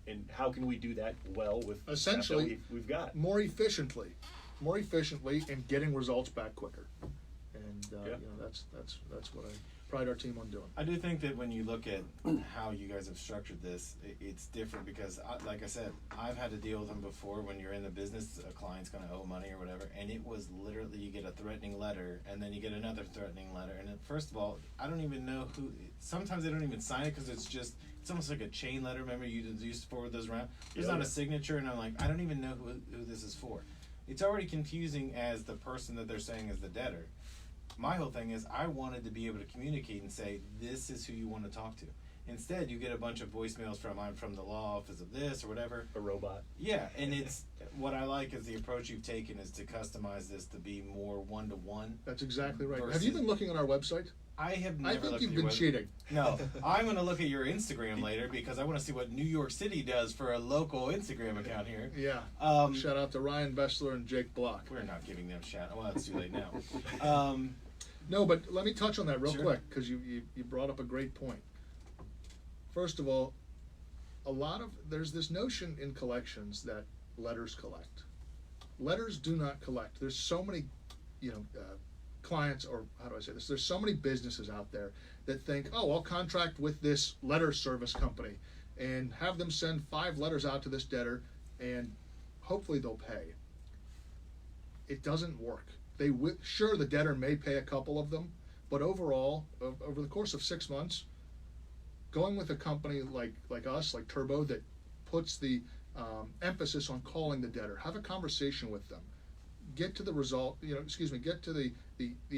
and how can we do that well with essentially we've got more efficiently and getting results back quicker. And that's what I pride our team on doing. I do think that when you look at how you guys have structured this, it's different because, like I said, I've had to deal with them before. When you're in the business, a client's going to owe money or whatever, and it was literally you get a threatening letter, and then you get another threatening letter, and then, first of all, I don't even know who. Sometimes they don't even sign it because it's almost like a chain letter. Remember, you used to forward those around. There's not a signature, and I'm like, I don't even know who this is for. It's already confusing as the person that they're saying is the debtor. My whole thing is I wanted to be able to communicate and say, this is who you want to talk to. Instead, you get a bunch of voicemails I'm from the law office of this or whatever. A robot. Yeah, and it's what I like is the approach you've taken is to customize this to be more one-to-one. That's exactly right. Have you been looking on our website? I have I never think looked you've at your been web- cheating. No, I'm going to look at your Instagram later because I want to see what New York City does for a local Instagram account here. Yeah. Shout out to Ryan Bessler and Jake Block. We're not giving them shout. Well, it's too late now. No, but let me touch on that real Sure. quick because you brought up a great point. First of all, there's this notion in collections that letters collect. Letters do not collect. There's so many, clients, or how do I say this? There's so many businesses out there that think, oh, I'll contract with this letter service company and have them send 5 letters out to this debtor, and hopefully they'll pay. It doesn't work. Sure, the debtor may pay a couple of them, but overall, over the course of 6 months, going with a company like us, like Turbo, that puts the emphasis on calling the debtor, have a conversation with them, get to the result, get to the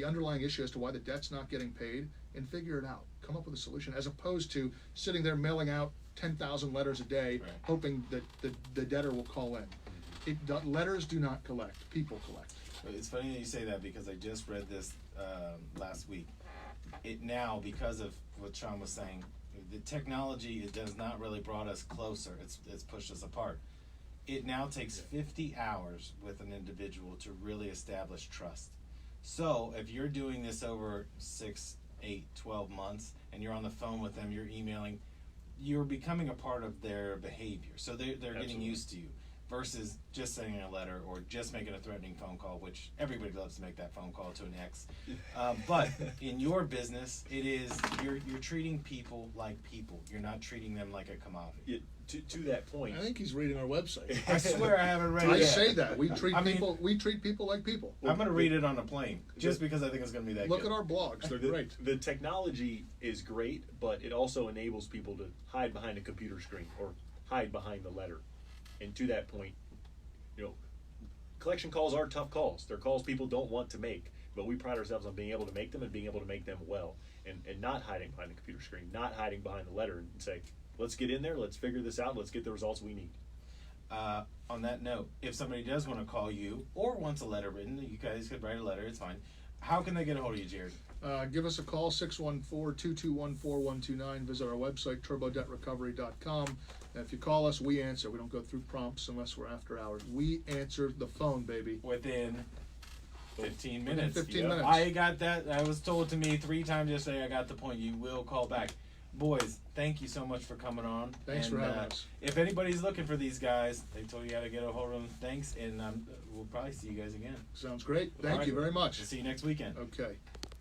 underlying issue as to why the debt's not getting paid, and figure it out. Come up with a solution, as opposed to sitting there mailing out 10,000 letters a day, Right. hoping that the debtor will call in. Letters do not collect. People collect. It's funny that you say that because I just read this last week. It now, because of what Sean was saying, the technology, it does not really brought us closer. It's pushed us apart. It now takes 50 hours with an individual to really establish trust. So if you're doing this over 6, 8, 12 months and you're on the phone with them, you're emailing, you're becoming a part of their behavior. So they're getting Absolutely. used to you. Versus just sending a letter or just making a threatening phone call, which everybody loves to make that phone call to an ex. But in your business, it is you're treating people like people. You're not treating them like a commodity. Yeah, to that point, I think he's reading our website. I swear I haven't read I it yet. say that we treat I mean- people. We treat people like people. I'm going to read it on a plane just because I think it's going to be that Look good. at our blogs; they're great. the technology is great, but it also enables people to hide behind a computer screen or hide behind the letter. And to that point, collection calls are tough calls. They're calls people don't want to make, but we pride ourselves on being able to make them and being able to make them well, and not hiding behind the computer screen, not hiding behind the letter, and say, let's get in there, let's figure this out, let's get the results we need. On that note, if somebody does want to call you or wants a letter written, you guys could write a letter, it's fine. How can they get a hold of you, Jared? Give us a call, 614-221-4129. Visit our website, turbodebtrecovery.com. And if you call us, we answer. We don't go through prompts unless we're after hours. We answer the phone, baby. Within 15 minutes. 15 minutes. I got that. I was told to me 3 times yesterday. I got the point. You will call back. Boys, thank you so much for coming on. Thanks for having us. If anybody's looking for these guys, they told you how to get a hold of them. Thanks, and we'll probably see you guys again. Sounds great. All Thank right. you very much. We'll see you next weekend. Okay.